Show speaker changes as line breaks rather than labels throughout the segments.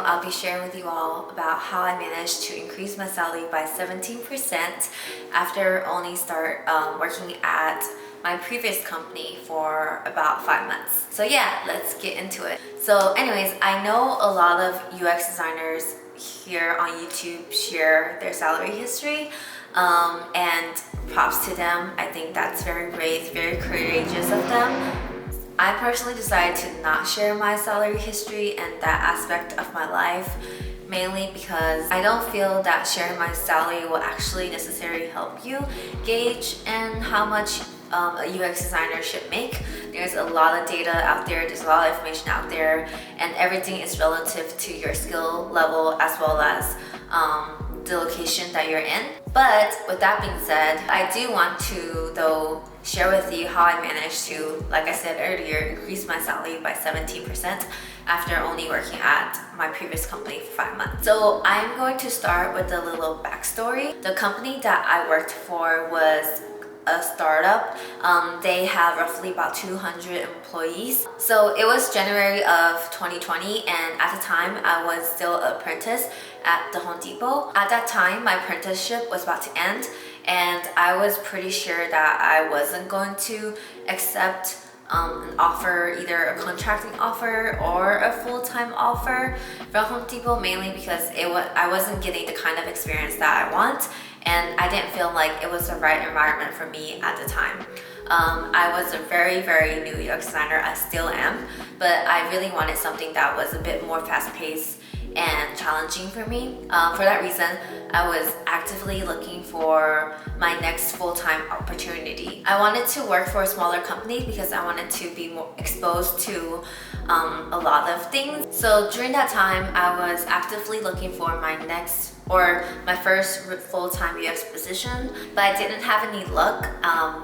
I'll be sharing with you all about how I managed to increase my salary by 17% after only start working at my previous company for about 5 months. So yeah, let's get into it. So anyways, I know a lot of UX designers here on YouTube share their salary history, and props to them. I think that's very great, very courageous of them. I personally decided to not share my salary history and that aspect of my life, mainly because I don't feel that sharing my salary will actually necessarily help you gauge and how much a UX designer should make. There's a lot of data out there, there's a lot of information out there, and everything is relative to your skill level as well as the location that you're in. But with that being said, I do want to though share with you how I managed to, like I said earlier, increase my salary by 17% after only working at my previous company for 5 months. So I'm going to start with a little backstory. The company that I worked for was a startup. They have roughly about 200 employees. So it was January of 2020, and at the time I was still an apprentice at the Home Depot. At that time, my apprenticeship was about to end, and I was pretty sure that I wasn't going to accept an offer, either a contracting offer or a full-time offer from Home Depot, mainly because I wasn't getting the kind of experience that I want, and I didn't feel like it was the right environment for me at the time. I was a very new UX designer, I still am, but I really wanted something that was a bit more fast-paced and challenging for me. For that reason, I was actively looking for my next full-time opportunity. I wanted to work for a smaller company because I wanted to be more exposed to a lot of things. So during that time, I was actively looking for my next or my first full-time UX position, but I didn't have any luck.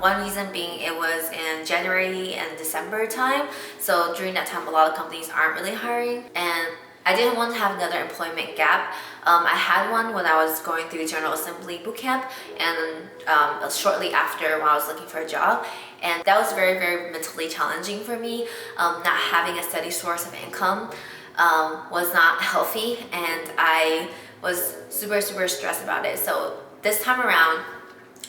One reason being it was in January and December time. So during that time, a lot of companies aren't really hiring, and I didn't want to have another employment gap. I had one when I was going through General Assembly bootcamp, and shortly after when I was looking for a job. And that was very mentally challenging for me. Not having a steady source of income was not healthy, and I was super stressed about it. So this time around,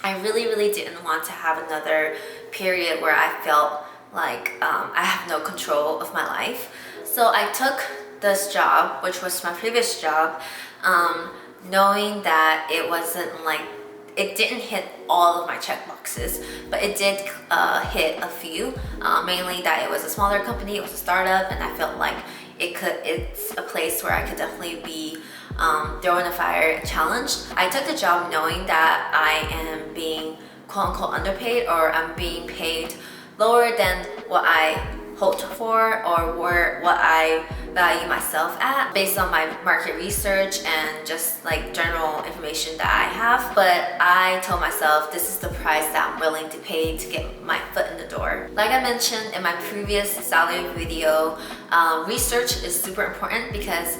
I really didn't want to have another period where I felt like I have no control of my life. So I took this job, which was my previous job, knowing that it wasn't like, it didn't hit all of my check boxes, but it did hit a few, mainly that it was a smaller company, it was a startup, and I felt like it's a place where I could definitely be thrown in the fire and challenged. I took the job knowing that I am being quote-unquote underpaid, or I'm being paid lower than what I hoped for or what I value myself at based on my market research and just like general information that I have. But I told myself this is the price that I'm willing to pay to get my foot in the door. Like I mentioned in my previous salary video, research is super important because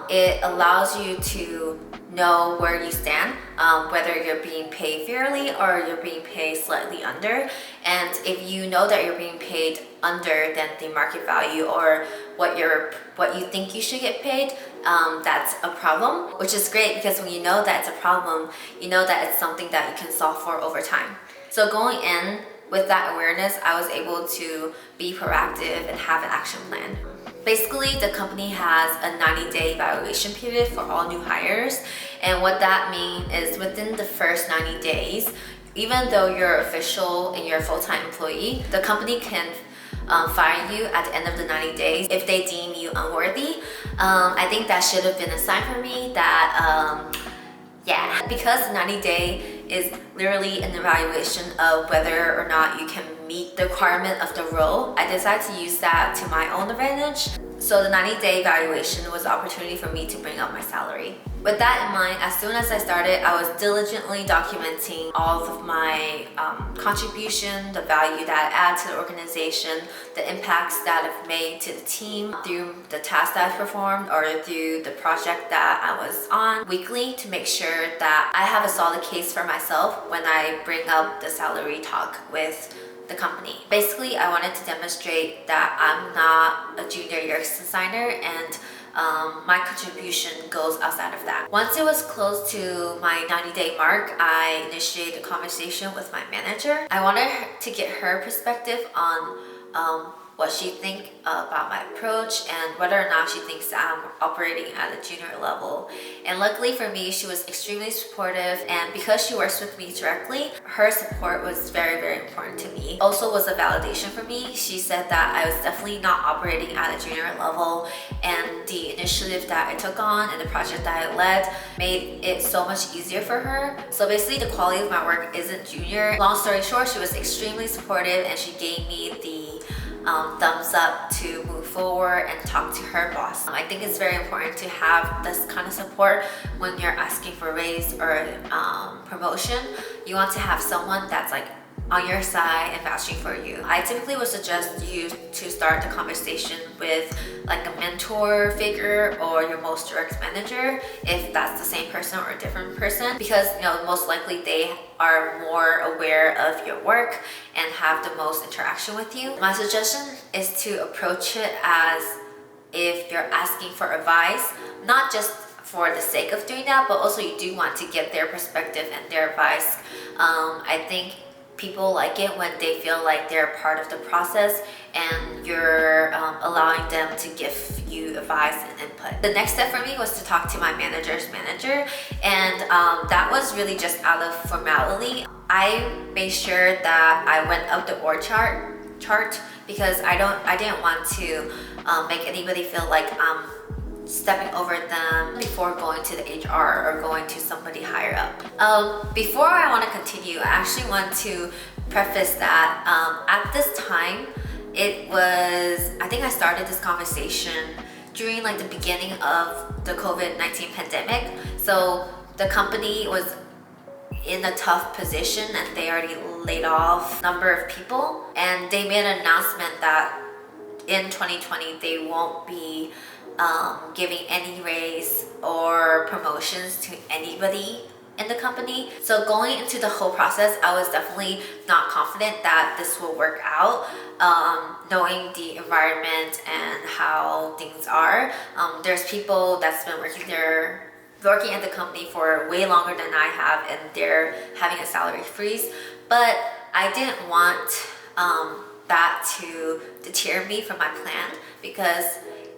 it allows you to know where you stand, whether you're being paid fairly or you're being paid slightly under. And if you know that you're being paid under than the market value or what you think you should get paid, that's a problem, which is great because when you know that it's a problem, you know that it's something that you can solve for over time. So going in with that awareness, I was able to be proactive and have an action plan. Basically, the company has a 90-day evaluation period for all new hires. And what that means is within the first 90 days, even though you're official and you're a full-time employee, the company can fire you at the end of the 90 days if they deem you unworthy. I think that should have been a sign for me that, yeah, because 90-day is literally an evaluation of whether or not you can meet the requirement of the role, I decided to use that to my own advantage. So the 90-day evaluation was an opportunity for me to bring up my salary. With that in mind, as soon as I started, I was diligently documenting all of my contribution, the value that I add to the organization, the impacts that I've made to the team through the tasks that I've performed or through the project that I was on weekly, to make sure that I have a solid case for myself when I bring up the salary talk with the company. Basically, I wanted to demonstrate that I'm not a junior UX designer and my contribution goes outside of that. Once it was close to my 90-day mark, I initiated a conversation with my manager. I wanted to get her perspective on what she think about my approach and whether or not she thinks I'm operating at a junior level. And luckily for me, she was extremely supportive, and because she works with me directly, her support was very, very important to me. Also was a validation for me. She said that I was definitely not operating at a junior level, and the initiative that I took on and the project that I led made it so much easier for her. So basically the quality of my work isn't junior. Long story short, she was extremely supportive, and she gave me the thumbs up to move forward and talk to her boss. I think it's very important to have this kind of support when you're asking for a raise or promotion. You want to have someone that's like on your side and vouching for you. I typically would suggest you to start the conversation with like a mentor figure or your most direct manager, if that's the same person or a different person, because most likely they are more aware of your work and have the most interaction with you. My suggestion is to approach it as if you're asking for advice, not just for the sake of doing that, but also you do want to get their perspective and their advice. I think people like it when they feel like they're part of the process and you're allowing them to give you advice and input. The next step for me was to talk to my manager's manager, and that was really just out of formality. I made sure that I went up the org chart because I didn't want to make anybody feel like I'm stepping over them before going to the HR or going to somebody higher up. Before I want to continue, I actually want to preface that at this time, I think I started this conversation during like the beginning of the COVID-19 pandemic. So the company was in a tough position and they already laid off a number of people, and they made an announcement that in 2020 they won't be giving any raise or promotions to anybody in the company. So going into the whole process, I was definitely not confident that this will work out. Knowing the environment and how things are, there's people that's been working at the company for way longer than I have, and they're having a salary freeze. But I didn't want that to deter me from my plan, because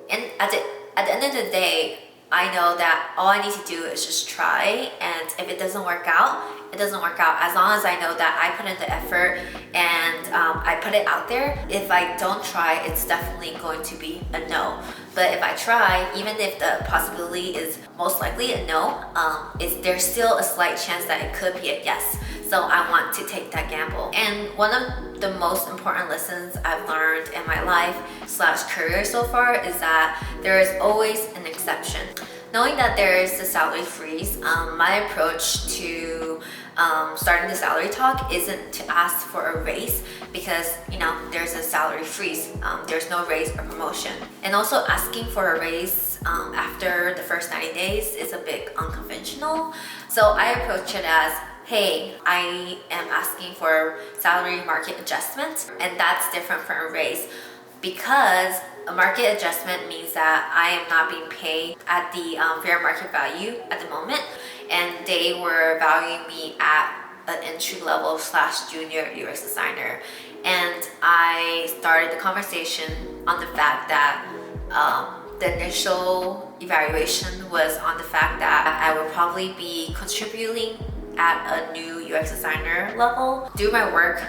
at the end of the day, I know that all I need to do is just try, and if it doesn't work out, it doesn't work out. As long as I know that I put in the effort and I put it out there, if I don't try, it's definitely going to be a no. But if I try, even if the possibility is most likely a no, there's still a slight chance that it could be a yes. So I want to take that gamble. And one of the most important lessons I've learned in my life / career so far is that there is always an exception. Knowing that there is a salary freeze, my approach to starting the salary talk isn't to ask for a raise, because there's a salary freeze. There's no raise or promotion. And also asking for a raise after the first 90 days is a bit unconventional. So I approach it as, hey, I am asking for salary market adjustment, and that's different from a raise, because a market adjustment means that I am not being paid at the fair market value at the moment, and they were valuing me at an entry level / junior UX designer. And I started the conversation on the fact that the initial evaluation was on the fact that I would probably be contributing at a new UX designer level. Do my work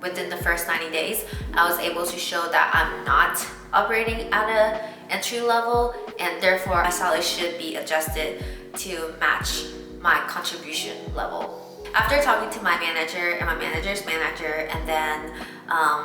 within the first 90 days, I was able to show that I'm not operating at an entry level, and therefore my salary should be adjusted to match my contribution level. After talking to my manager and my manager's manager, and then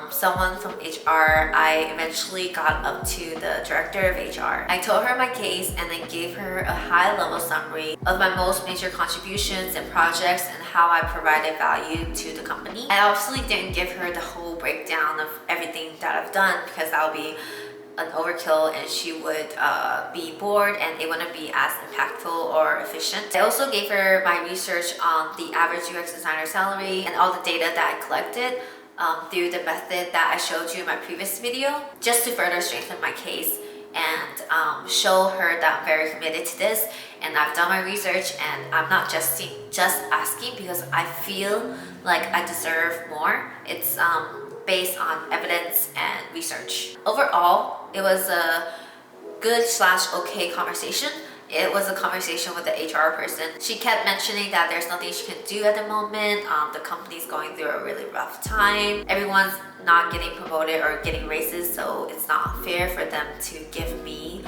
someone from HR, I eventually got up to the director of HR. I told her my case and then gave her a high-level summary of my most major contributions and projects and how I provided value to the company. I obviously didn't give her the whole breakdown of everything that I've done, because that would be an overkill and she would be bored and it wouldn't be as impactful or efficient. I also gave her my research on the average UX designer salary and all the data that I collected through the method that I showed you in my previous video, just to further strengthen my case. and show her that I'm very committed to this, and I've done my research, and I'm not just asking because I feel like I deserve more. It's based on evidence and research. Overall, it was a good / okay conversation. It was a conversation with the HR person. She kept mentioning that there's nothing she can do at the moment. The company's going through a really rough time. Everyone's not getting promoted or getting raises, so it's not fair for them to give me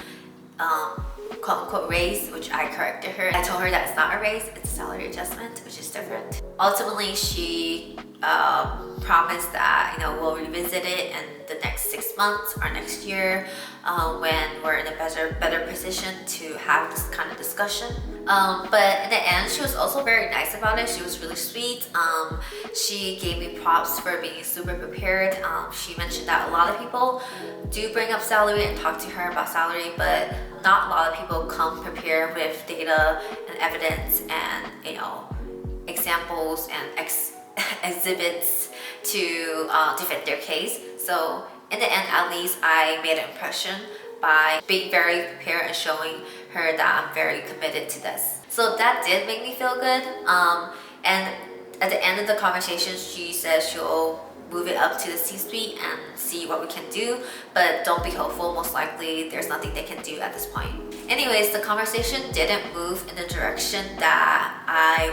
quote unquote raise, which I corrected her. I told her that it's not a raise, it's a salary adjustment, which is different. Ultimately, she promised that we'll revisit it in the next 6 months or next year when we're in a better position to have this kind of discussion. But in the end, she was also very nice about it. She was really sweet. She gave me props for being super prepared. She mentioned that a lot of people do bring up salary and talk to her about salary, but not a lot of people come prepared with data and evidence and examples and exhibits to defend their case. So in the end, at least I made an impression by being very prepared and showing her that I'm very committed to this. So that did make me feel good. And at the end of the conversation, she said she'll move it up to the C-suite and see what we can do, but don't be hopeful. Most likely there's nothing they can do at this point. Anyways, the conversation didn't move in the direction that I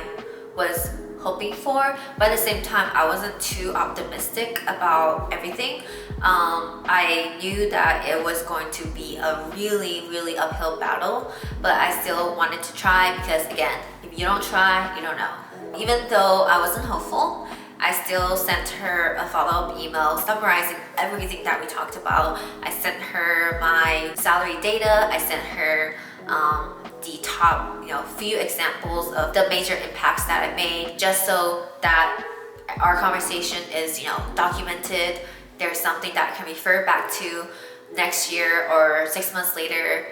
was hoping for, but at the same time I wasn't too optimistic about everything. I knew that it was going to be a really uphill battle, but I still wanted to try because, again, if you don't try, you don't know. Even though I wasn't hopeful, I still sent her a follow-up email summarizing everything that we talked about. I sent her my salary data. I sent her the top few examples of the major impacts that I made, just so that our conversation is documented. There's something that I can refer back to next year or 6 months later,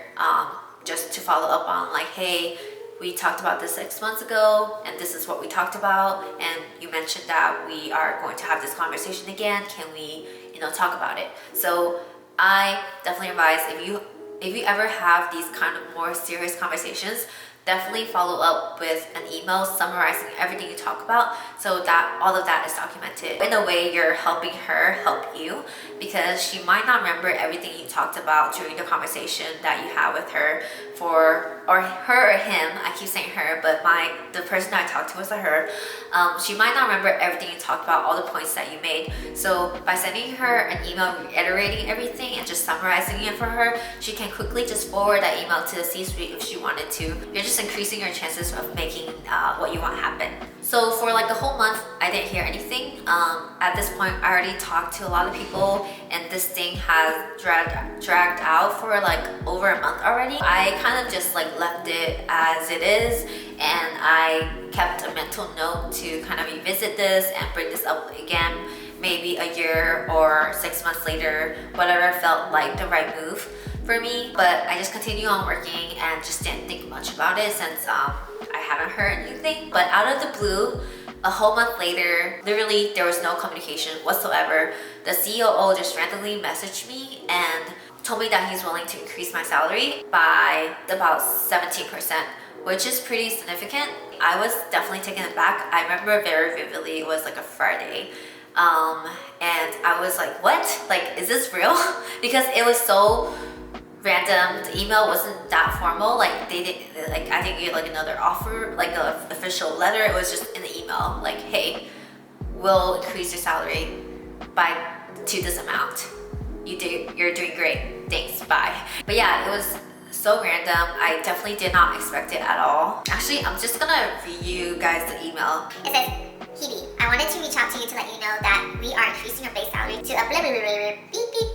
just to follow up on, like, hey, we talked about this 6 months ago and this is what we talked about, and you mentioned that we are going to have this conversation again. Can we talk about it? So I definitely advise, if you ever have these kind of more serious conversations, definitely follow up with an email summarizing everything you talk about, so that all of that is documented. In a way, you're helping her help you, because she might not remember everything you talked about during the conversation that you had with her, or her or him. I keep saying her, but the person I talked to was a her. She might not remember everything you talked about, all the points that you made. So by sending her an email reiterating everything and just summarizing it for her, she can quickly just forward that email to the C-suite if she wanted to. You're just increasing your chances of making what you want happen. So for like the whole month, I didn't hear anything. At this point, I already talked to a lot of people, and this thing has dragged out for like over a month already. I kind of just like left it as it is, and I kept a mental note to kind of revisit this and bring this up again, maybe a year or 6 months later, whatever felt like the right move for me. But I just continued on working and just didn't think much about it since I haven't heard anything. But out of the blue, a whole month later, literally there was no communication whatsoever. The COO just randomly messaged me and told me that he's willing to increase my salary by about 17%, which is pretty significant. I was definitely taken aback. I remember very vividly, it was like a Friday. And I was like, what? Like, is this real? Because it was so random. The email wasn't that formal. Like, they didn't, like, I didn't get like another offer, like an official letter. It was just in the email, like, hey, we'll increase your salary to this amount. You're doing great. Thanks, bye. But yeah, it was so random. I definitely did not expect it at all. Actually, I'm just gonna read you guys the email.
It says, Heyy, I wanted to reach out to you to let you know that we are increasing your base salary to a blah blah blah blah beep beep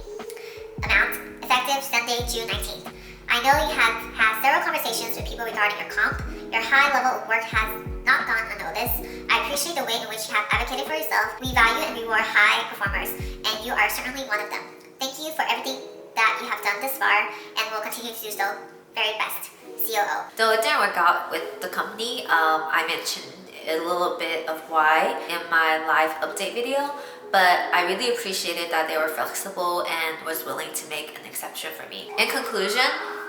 amount effective Sunday, June 19th. I know you have had several conversations with people regarding your comp. Your high level of work has not gone unnoticed. I appreciate the way in which you have advocated for yourself. We value and reward high performers, and you are certainly one of them. Thank you for everything that you have done this far, and will continue to do so. Very best, COO.
Though it didn't work out with the company, I mentioned a little bit of why in my live update video, but I really appreciated that they were flexible and was willing to make an exception for me. In conclusion,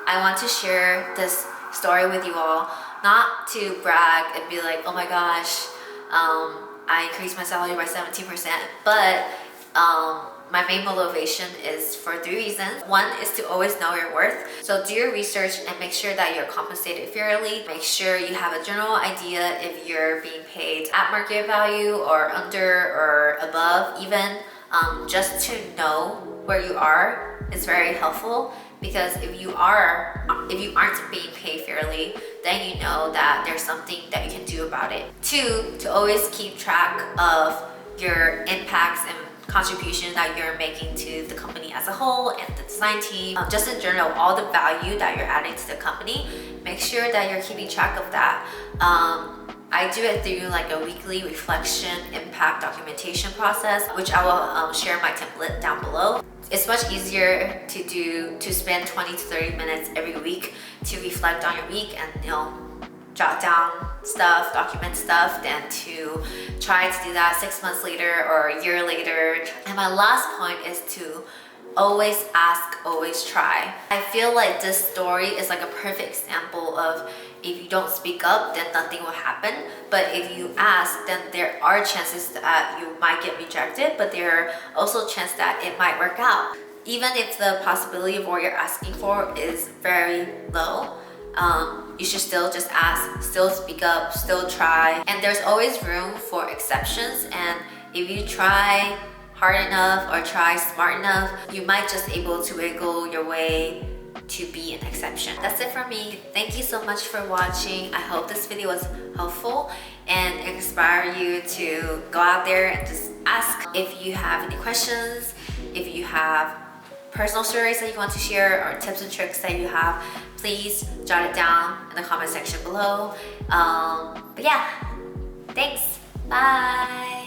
I want to share this story with you all, not to brag and be like, oh my gosh, I increased my salary by 17%, but my main motivation is for 3 reasons. One is to always know your worth. So do your research and make sure that you're compensated fairly. Make sure you have a general idea if you're being paid at market value or under or above even. Just to know where you are is very helpful, because if you aren't being paid fairly, then you know that there's something that you can do about it. 2, to always keep track of your impacts and contribution that you're making to the company as a whole and the design team. Just in general, all the value that you're adding to the company, make sure that you're keeping track of that. I do it through like a weekly reflection impact documentation process, which I will share my template down below. It's much easier to spend 20 to 30 minutes every week to reflect on your week and jot down stuff, document stuff, than to try to do that 6 months later or a year later. And my last point is to always ask, always try. I feel like this story is like a perfect example of if you don't speak up, then nothing will happen. But if you ask, then there are chances that you might get rejected, but there are also chances that it might work out. Even if the possibility of what you're asking for is very low, you should still just ask, still speak up, still try. And there's always room for exceptions, and if you try hard enough or try smart enough, you might just able to wiggle your way to be an exception. That's it for me. Thank you so much for watching. I hope this video was helpful and inspire you to go out there and just ask. If you have any questions, if you have personal stories that you want to share or tips and tricks that you have, please jot it down in the comment section below. But yeah, thanks. Bye.